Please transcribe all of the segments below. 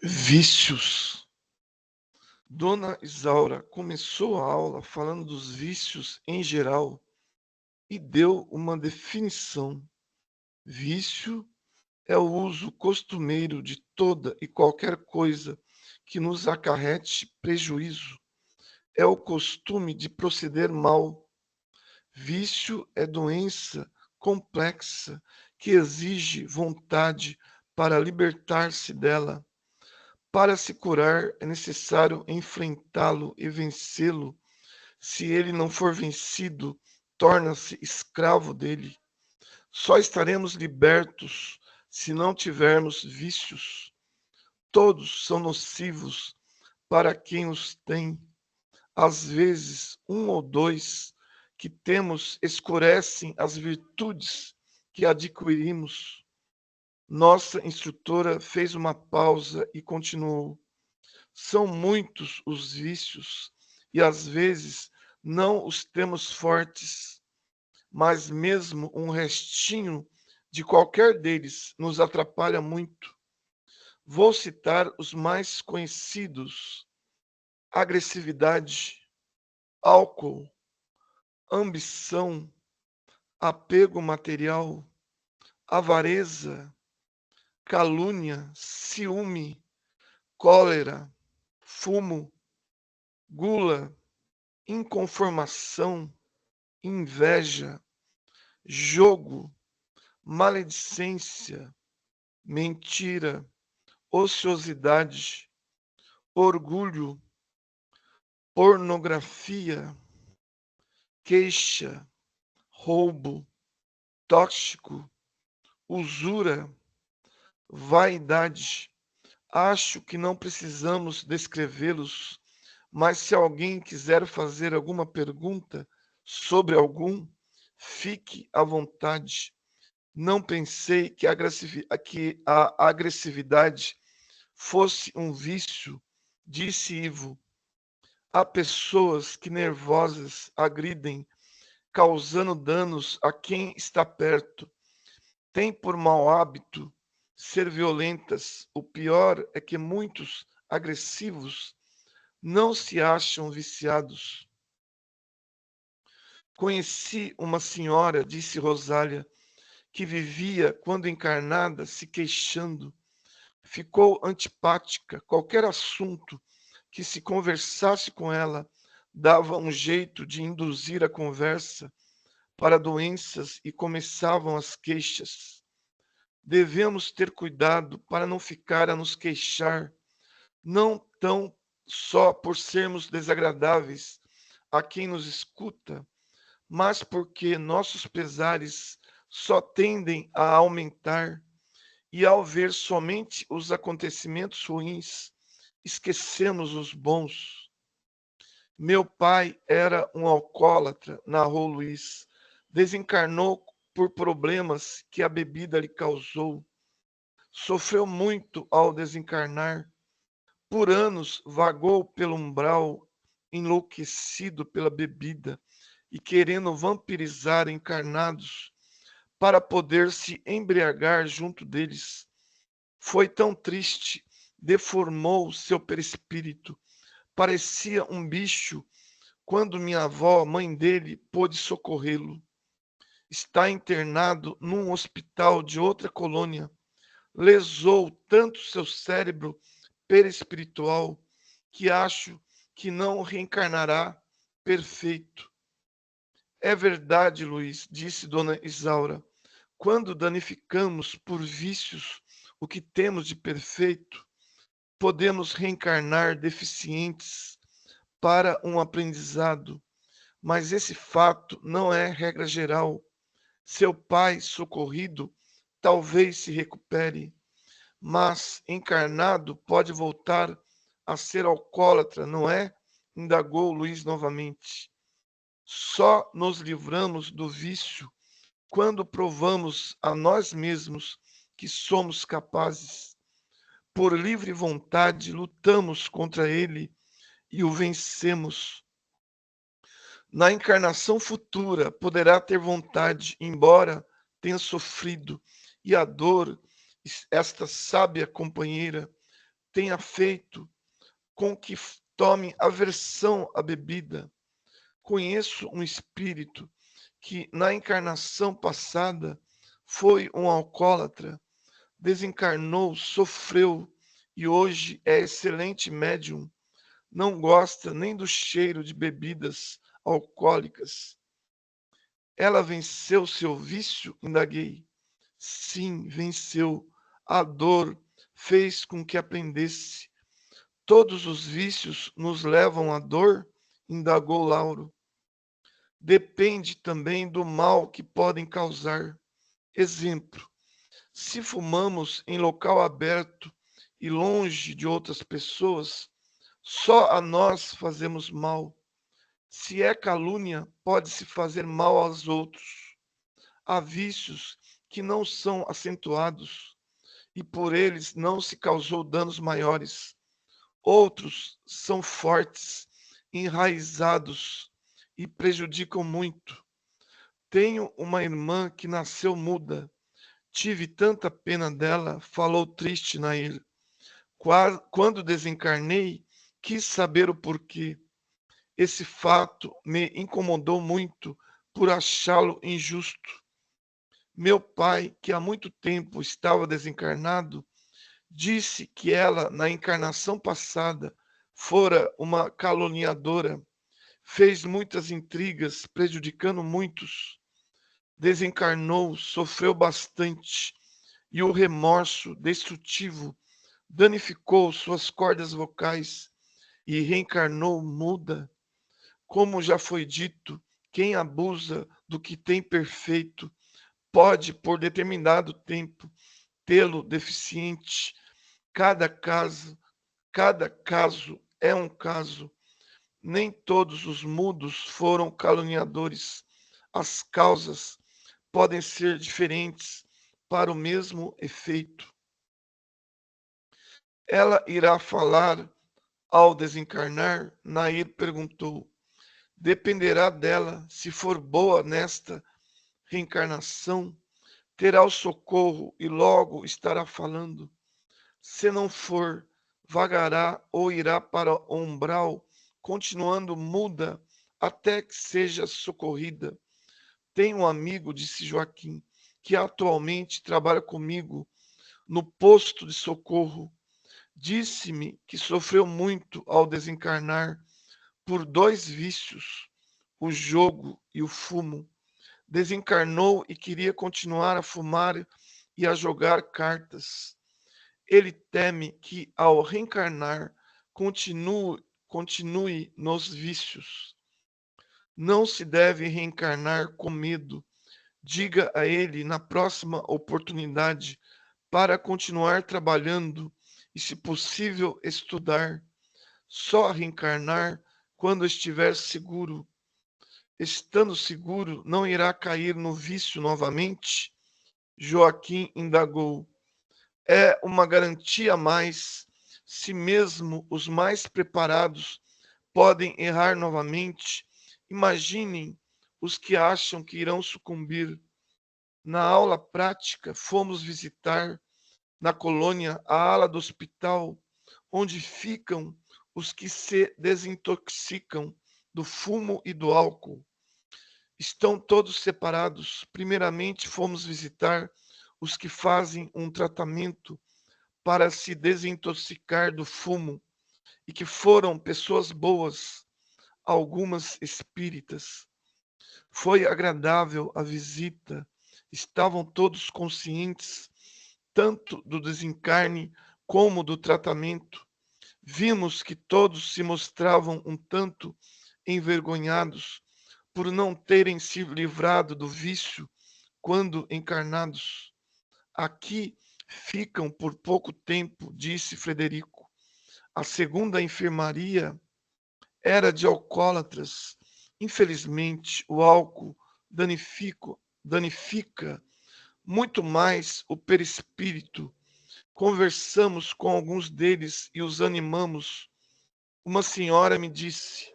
Vícios. Dona Isaura começou a aula falando dos vícios em geral e deu uma definição. Vício é o uso costumeiro de toda e qualquer coisa que nos acarrete prejuízo. É o costume de proceder mal. Vício é doença complexa que exige vontade para libertar-se dela. Para se curar, é necessário enfrentá-lo e vencê-lo. Se ele não for vencido, torna-se escravo dele. Só estaremos libertos se não tivermos vícios. Todos são nocivos para quem os tem. Às vezes, um ou dois que temos escurecem as virtudes que adquirimos. Nossa instrutora fez uma pausa e continuou. São muitos os vícios e às vezes não os temos fortes, mas mesmo um restinho de qualquer deles nos atrapalha muito. Vou citar os mais conhecidos: agressividade, álcool, ambição, apego material, avareza, calúnia, ciúme, cólera, fumo, gula, inconformação, inveja, jogo, maledicência, mentira, ociosidade, orgulho, pornografia, queixa, roubo, tóxico, usura, vaidade. Acho que não precisamos descrevê-los, mas se alguém quiser fazer alguma pergunta sobre algum, fique à vontade. Não pensei que a agressividade fosse um vício, disse Ivo. Há pessoas que nervosas agridem, causando danos a quem está perto. Tem por mau hábito ser violentas. O pior é que muitos agressivos não se acham viciados. Conheci uma senhora, disse Rosália, que vivia, quando encarnada, se queixando. Ficou antipática. Qualquer assunto que se conversasse com ela dava um jeito de induzir a conversa para doenças e começavam as queixas. Devemos ter cuidado para não ficar a nos queixar, não tão só por sermos desagradáveis a quem nos escuta, mas porque nossos pesares só tendem a aumentar e ao ver somente os acontecimentos ruins, esquecemos os bons. Meu pai era um alcoólatra, narrou Luiz. Desencarnou por problemas que a bebida lhe causou. Sofreu muito ao desencarnar. Por anos vagou pelo umbral, enlouquecido pela bebida e querendo vampirizar encarnados para poder se embriagar junto deles. Foi tão triste, deformou seu perispírito. Parecia um bicho quando minha avó, mãe dele, pôde socorrê-lo. Está internado num hospital de outra colônia. Lesou tanto seu cérebro perispiritual que acho que não reencarnará perfeito. É verdade, Luiz, disse Dona Isaura. Quando danificamos por vícios o que temos de perfeito, podemos reencarnar deficientes para um aprendizado, mas esse fato não é regra geral. Seu pai, socorrido, talvez se recupere, mas encarnado pode voltar a ser alcoólatra, não é? Indagou Luiz novamente. Só nos livramos do vício quando provamos a nós mesmos que somos capazes. Por livre vontade, lutamos contra ele e o vencemos. Na encarnação futura, poderá ter vontade, embora tenha sofrido, e a dor, esta sábia companheira, tenha feito com que tome aversão à bebida. Conheço um espírito que, na encarnação passada, foi um alcoólatra, desencarnou, sofreu e hoje é excelente médium. Não gosta nem do cheiro de bebidas alcoólicas. Ela venceu seu vício? Indaguei. Sim, venceu. A dor fez com que aprendesse. Todos os vícios nos levam à dor? Indagou Lauro. Depende também do mal que podem causar. Exemplo: se fumamos em local aberto e longe de outras pessoas, só a nós fazemos mal. Se é calúnia, pode-se fazer mal aos outros. Há vícios que não são acentuados e por eles não se causou danos maiores. Outros são fortes, enraizados e prejudicam muito. Tenho uma irmã que nasceu muda. Tive tanta pena dela, falou triste Nair. Quando desencarnei, quis saber o porquê. Esse fato me incomodou muito por achá-lo injusto. Meu pai, que há muito tempo estava desencarnado, disse que ela, na encarnação passada, fora uma caluniadora, fez muitas intrigas, prejudicando muitos. Desencarnou, sofreu bastante, e o remorso destrutivo danificou suas cordas vocais e reencarnou muda. Como já foi dito, quem abusa do que tem perfeito pode, por determinado tempo, tê-lo deficiente. Cada caso é um caso. Nem todos os mudos foram caluniadores. As causas podem ser diferentes para o mesmo efeito. Ela irá falar ao desencarnar? Nair perguntou. Dependerá dela. Se for boa nesta reencarnação, terá o socorro e logo estará falando. Se não for, vagará ou irá para o umbral, continuando muda até que seja socorrida. Tenho um amigo, disse Joaquim, que atualmente trabalha comigo no posto de socorro. Disse-me que sofreu muito ao desencarnar por 2 vícios, o jogo e o fumo. Desencarnou e queria continuar a fumar e a jogar cartas. Ele teme que, ao reencarnar, continue nos vícios. Não se deve reencarnar com medo. Diga a ele na próxima oportunidade para continuar trabalhando e, se possível, estudar. Só reencarnar quando estiver seguro. Estando seguro, não irá cair no vício novamente? Joaquim indagou. É uma garantia a mais, se mesmo os mais preparados podem errar novamente. Imaginem os que acham que irão sucumbir. Na aula prática, fomos visitar na colônia a ala do hospital, onde ficam os que se desintoxicam do fumo e do álcool. Estão todos separados. Primeiramente, fomos visitar os que fazem um tratamento para se desintoxicar do fumo e que foram pessoas boas, algumas espíritas. Foi agradável a visita. Estavam todos conscientes, tanto do desencarne como do tratamento. Vimos que todos se mostravam um tanto envergonhados por não terem se livrado do vício quando encarnados. Aqui ficam por pouco tempo, disse Frederico. A segunda enfermaria era de alcoólatras. Infelizmente, o álcool danifica muito mais o perispírito. Conversamos com alguns deles e os animamos. Uma senhora me disse: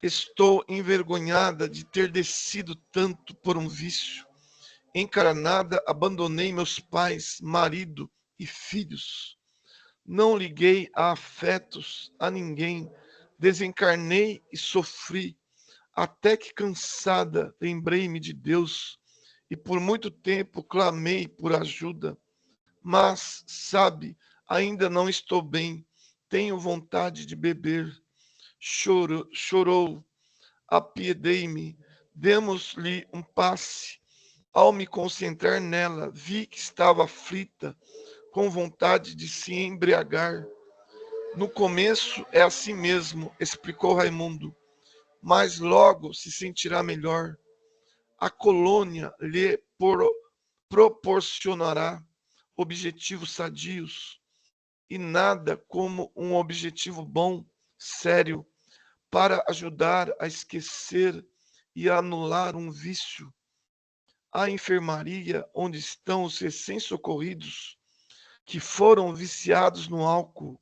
estou envergonhada de ter descido tanto por um vício. Encarnada, abandonei meus pais, marido e filhos. Não liguei a afetos a ninguém, desencarnei e sofri, até que cansada lembrei-me de Deus e por muito tempo clamei por ajuda. Mas, sabe, ainda não estou bem, tenho vontade de beber. Chorou, apiedei-me, demos-lhe um passe. Ao me concentrar nela, vi que estava aflita, com vontade de se embriagar. No começo é assim mesmo, explicou Raimundo, mas logo se sentirá melhor. A colônia lhe proporcionará objetivos sadios e nada como um objetivo bom, sério, para ajudar a esquecer e a anular um vício. A enfermaria onde estão os recém-socorridos que foram viciados no álcool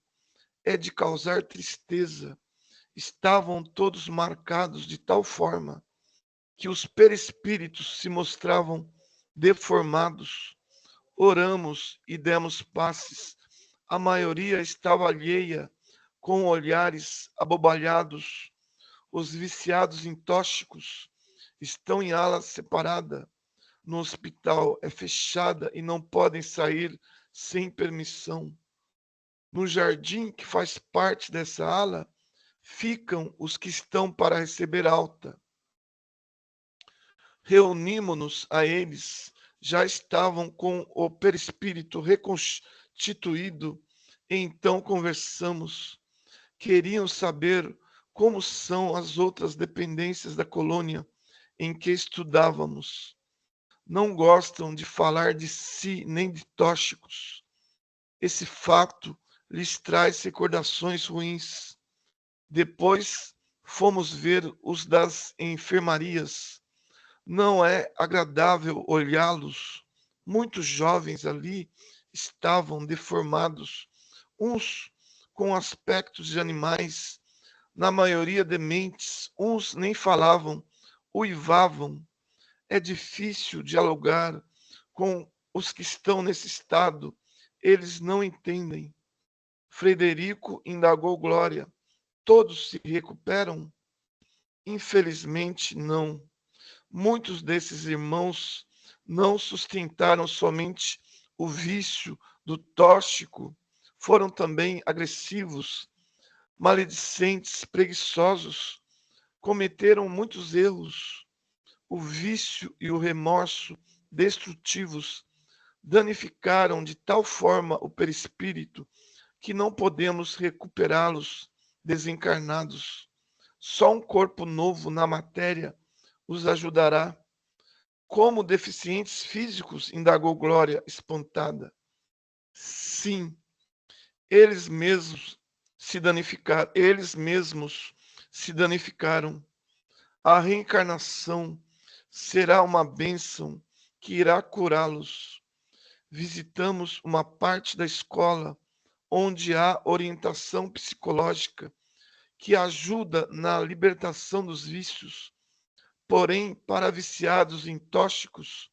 é de causar tristeza. Estavam todos marcados de tal forma que os perispíritos se mostravam deformados. Oramos e demos passes. A maioria estava alheia, com olhares abobalhados. Os viciados em tóxicos estão em ala separada. No hospital é fechada e não podem sair sem permissão. No jardim, que faz parte dessa ala, ficam os que estão para receber alta. Reunimos-nos a eles, já estavam com o perispírito reconstituído, e então conversamos. Queriam saber como são as outras dependências da colônia em que estudávamos. Não gostam de falar de si nem de tóxicos. Esse fato lhes traz recordações ruins. Depois fomos ver os das enfermarias. Não é agradável olhá-los. Muitos jovens ali estavam deformados, uns com aspectos de animais, na maioria dementes, uns nem falavam, uivavam. É difícil dialogar com os que estão nesse estado, eles não entendem. Frederico indagou Glória. Todos se recuperam? Infelizmente, não. Muitos desses irmãos não sustentaram somente o vício do tóxico, foram também agressivos, maledicentes, preguiçosos, cometeram muitos erros. O vício e o remorso destrutivos danificaram de tal forma o perispírito que não podemos recuperá-los desencarnados. Só um corpo novo na matéria os ajudará. Como deficientes físicos, indagou Glória, espantada. Sim, eles mesmos se danificaram. A reencarnação será uma bênção que irá curá-los. Visitamos uma parte da escola onde há orientação psicológica que ajuda na libertação dos vícios. Porém, para viciados em tóxicos,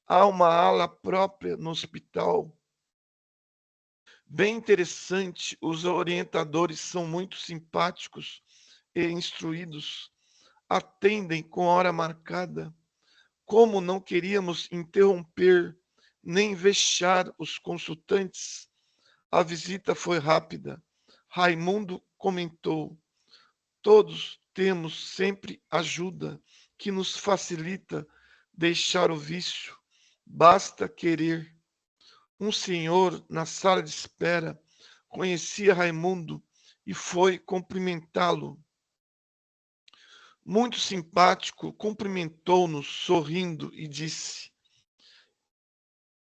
há uma ala própria no hospital. Bem interessante, os orientadores são muito simpáticos e instruídos, atendem com hora marcada. Como não queríamos interromper nem vexar os consultantes, a visita foi rápida. Raimundo comentou: todos temos sempre ajuda que nos facilita deixar o vício. Basta querer. Um senhor na sala de espera conhecia Raimundo e foi cumprimentá-lo. Muito simpático, cumprimentou-nos sorrindo e disse: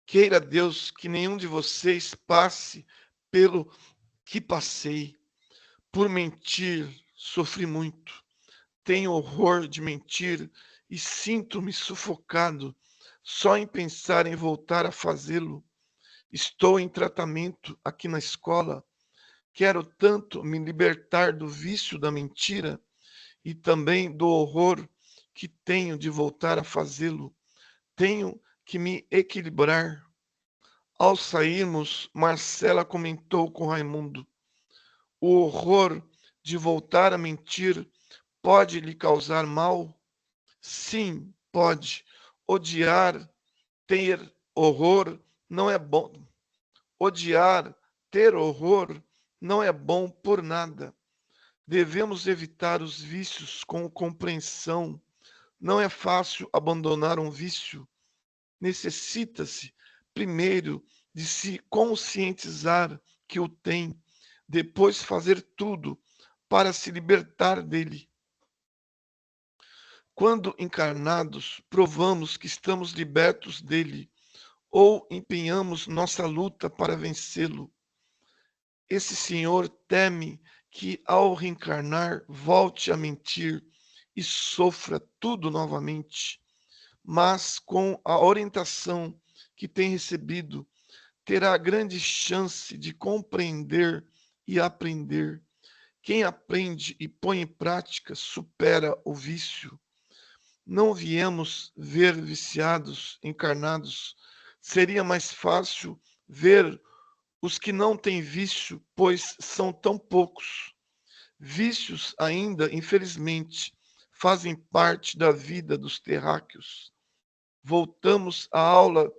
queira Deus que nenhum de vocês passe pelo que passei. Por mentir, sofri muito. Tenho horror de mentir e sinto-me sufocado só em pensar em voltar a fazê-lo. Estou em tratamento aqui na escola. Quero tanto me libertar do vício da mentira e também do horror que tenho de voltar a fazê-lo. Tenho que me equilibrar. Ao sairmos, Marcela comentou com Raimundo: o horror de voltar a mentir pode lhe causar mal? Sim, pode. Odiar, ter horror não é bom. Odiar, ter horror não é bom por nada. Devemos evitar os vícios com compreensão. Não é fácil abandonar um vício. Necessita-se, primeiro, de se conscientizar que o tem, depois fazer tudo para se libertar dele. Quando encarnados, provamos que estamos libertos dele ou empenhamos nossa luta para vencê-lo. Esse senhor teme que, ao reencarnar, volte a mentir e sofra tudo novamente, mas com a orientação que tem recebido, terá grande chance de compreender e aprender. Quem aprende e põe em prática supera o vício. Não viemos ver viciados encarnados. Seria mais fácil ver os que não têm vício, pois são tão poucos. Vícios ainda, infelizmente, fazem parte da vida dos terráqueos. Voltamos à aula,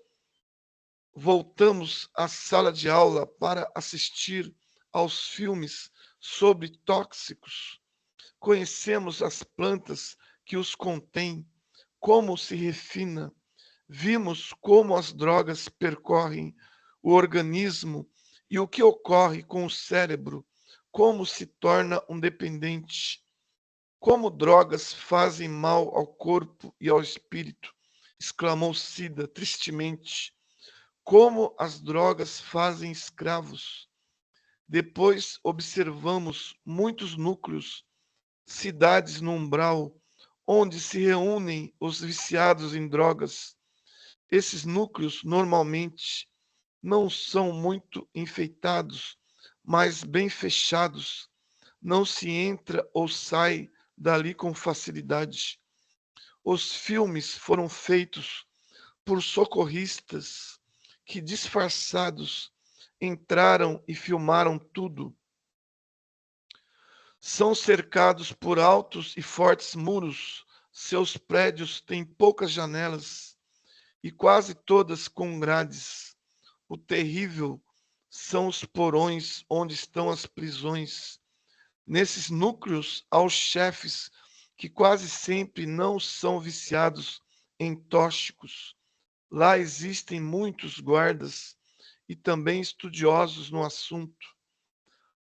voltamos à sala de aula para assistir aos filmes sobre tóxicos. Conhecemos as plantas que os contêm, como se refina. Vimos como as drogas percorrem o organismo e o que ocorre com o cérebro, como se torna um dependente, como drogas fazem mal ao corpo e ao espírito, exclamou Cida tristemente. Como as drogas fazem escravos. Depois observamos muitos núcleos, cidades no umbral, onde se reúnem os viciados em drogas. Esses núcleos normalmente não são muito enfeitados, mas bem fechados. Não se entra ou sai dali com facilidade. Os filmes foram feitos por socorristas que, disfarçados, entraram e filmaram tudo. São cercados por altos e fortes muros. Seus prédios têm poucas janelas e quase todas com grades. O terrível são os porões onde estão as prisões. Nesses núcleos, há os chefes que quase sempre não são viciados em tóxicos. Lá existem muitos guardas e também estudiosos no assunto.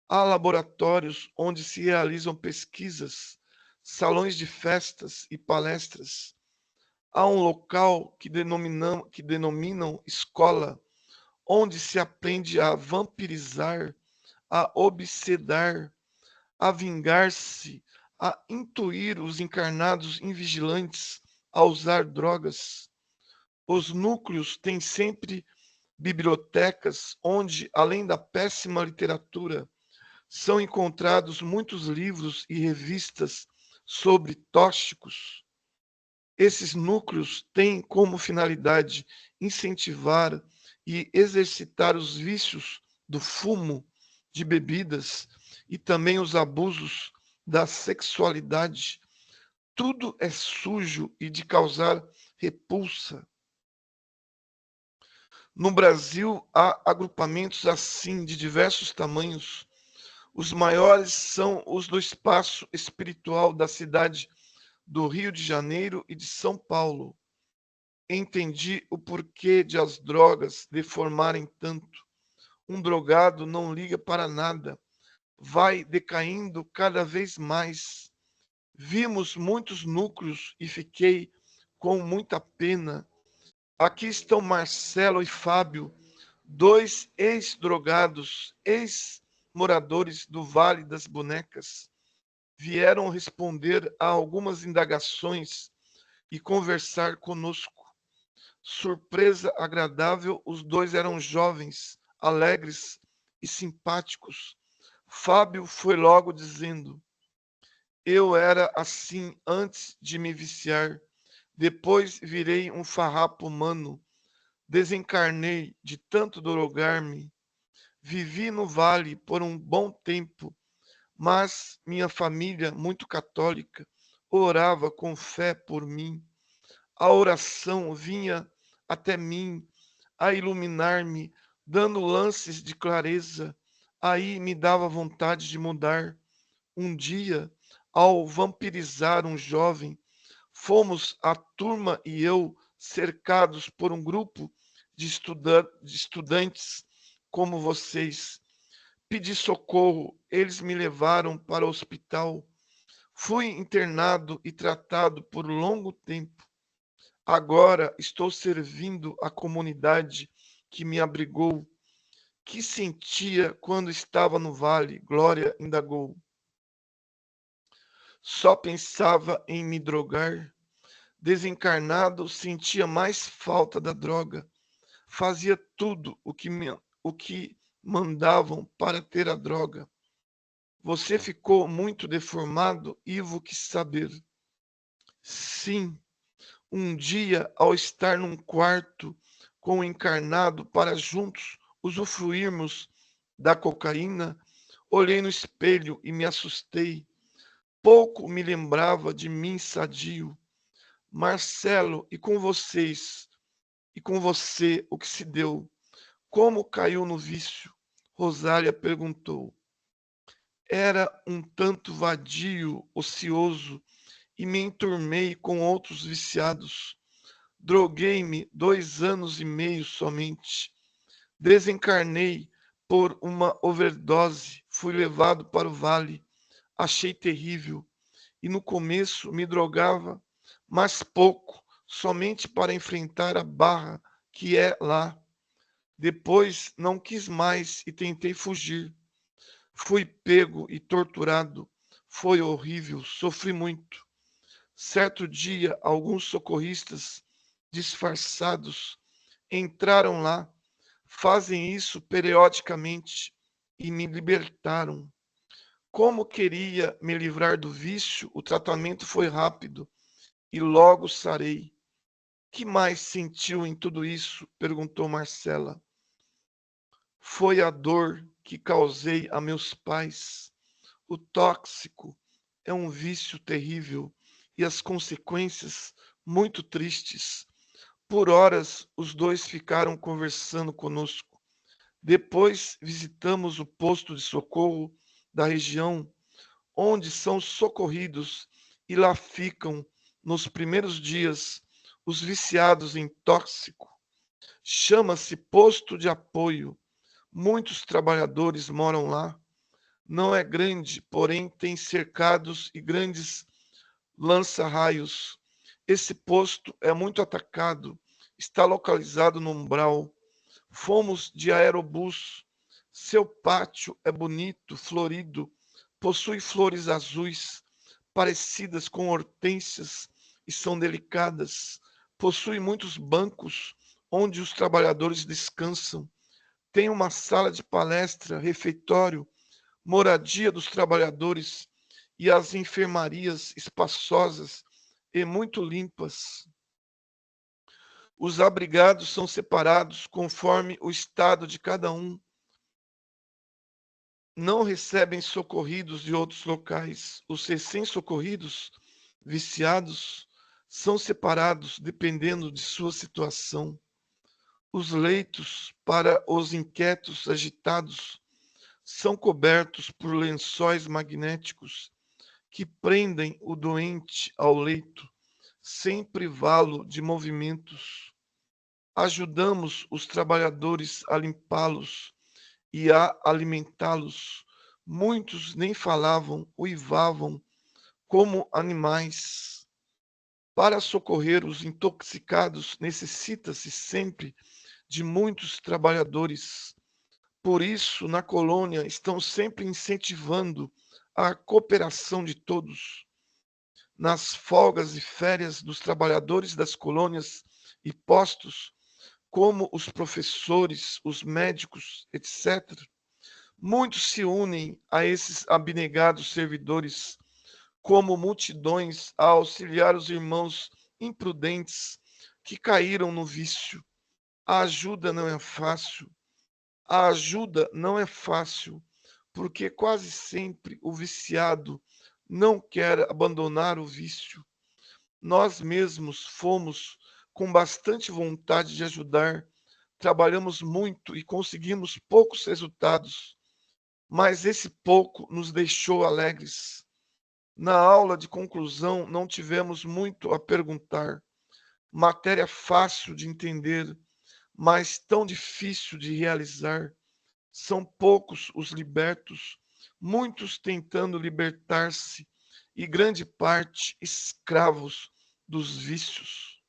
Há laboratórios onde se realizam pesquisas, salões de festas e palestras. Há um local que denominam escola, onde se aprende a vampirizar, a obsedar, a vingar-se, a intuir os encarnados invigilantes a usar drogas. Os núcleos têm sempre bibliotecas onde, além da péssima literatura, são encontrados muitos livros e revistas sobre tóxicos. Esses núcleos têm como finalidade incentivar e exercitar os vícios do fumo, de bebidas e também os abusos da sexualidade. Tudo é sujo e de causar repulsa. No Brasil, há agrupamentos assim de diversos tamanhos. Os maiores são os do espaço espiritual da cidade do Rio de Janeiro e de São Paulo. Entendi o porquê de as drogas deformarem tanto. Um drogado não liga para nada, vai decaindo cada vez mais. Vimos muitos núcleos e fiquei com muita pena. Aqui estão Marcelo e Fábio, dois ex-drogados, ex-moradores do Vale das Bonecas. Vieram responder a algumas indagações e conversar conosco. Surpresa agradável, os dois eram jovens, alegres e simpáticos. Fábio foi logo dizendo: eu era assim antes de me viciar. Depois virei um farrapo humano. Desencarnei de tanto drogar-me. Vivi no vale por um bom tempo, mas minha família, muito católica, orava com fé por mim. A oração vinha até mim a iluminar-me, dando lances de clareza. Aí me dava vontade de mudar. Um dia, ao vampirizar um jovem, fomos a turma e eu cercados por um grupo de estudantes como vocês. Pedi socorro, eles me levaram para o hospital. Fui internado e tratado por longo tempo. Agora estou servindo a comunidade que me abrigou. Que sentia quando estava no vale? Glória indagou. Só pensava em me drogar. Desencarnado, sentia mais falta da droga. Fazia tudo o que mandavam para ter a droga. Você ficou muito deformado, Ivo quis saber. Sim, um dia, ao estar num quarto com o encarnado para juntos usufruirmos da cocaína, olhei no espelho e me assustei. Pouco me lembrava de mim sadio. Marcelo, e com você, o que se deu? Como caiu no vício? Rosália perguntou. Era um tanto vadio, ocioso, e me enturmei com outros viciados. Droguei-me 2 anos e meio somente. Desencarnei por uma overdose. Fui levado para o vale. Achei terrível. E no começo me drogava, mas pouco, somente para enfrentar a barra que é lá. Depois não quis mais e tentei fugir. Fui pego e torturado. Foi horrível, sofri muito. Certo dia, alguns socorristas disfarçados entraram lá, fazem isso periodicamente e me libertaram. Como queria me livrar do vício, o tratamento foi rápido e logo sarei. Que mais sentiu em tudo isso? Perguntou Marcela. Foi a dor que causei a meus pais. O tóxico é um vício terrível e as consequências muito tristes. Por horas, os dois ficaram conversando conosco. Depois, visitamos o posto de socorro da região, onde são socorridos e lá ficam, nos primeiros dias, os viciados em tóxico. Chama-se posto de apoio. Muitos trabalhadores moram lá. Não é grande, porém tem cercados e grandes lança-raios. Esse posto é muito atacado. Está localizado no umbral. Fomos de aerobus. Seu pátio é bonito, florido, possui flores azuis, parecidas com hortênsias e são delicadas. Possui muitos bancos onde os trabalhadores descansam. Tem uma sala de palestra, refeitório, moradia dos trabalhadores e as enfermarias espaçosas e muito limpas. Os abrigados são separados conforme o estado de cada um. Não recebem socorridos de outros locais. Os recém-socorridos, viciados, são separados dependendo de sua situação. Os leitos para os inquietos agitados são cobertos por lençóis magnéticos que prendem o doente ao leito, sem privá-lo de movimentos. Ajudamos os trabalhadores a limpá-los e a alimentá-los. Muitos nem falavam, uivavam como animais. Para socorrer os intoxicados, necessita-se sempre de muitos trabalhadores. Por isso, na colônia, estão sempre incentivando a cooperação de todos. Nas folgas e férias dos trabalhadores das colônias e postos, como os professores, os médicos, etc., muitos se unem a esses abnegados servidores, como multidões a auxiliar os irmãos imprudentes que caíram no vício. A ajuda não é fácil. A ajuda não é fácil, porque quase sempre o viciado não quer abandonar o vício. Nós mesmos fomos com bastante vontade de ajudar, trabalhamos muito e conseguimos poucos resultados, mas esse pouco nos deixou alegres. Na aula de conclusão, não tivemos muito a perguntar. Matéria fácil de entender, mas tão difícil de realizar. São poucos os libertos, muitos tentando libertar-se e grande parte escravos dos vícios.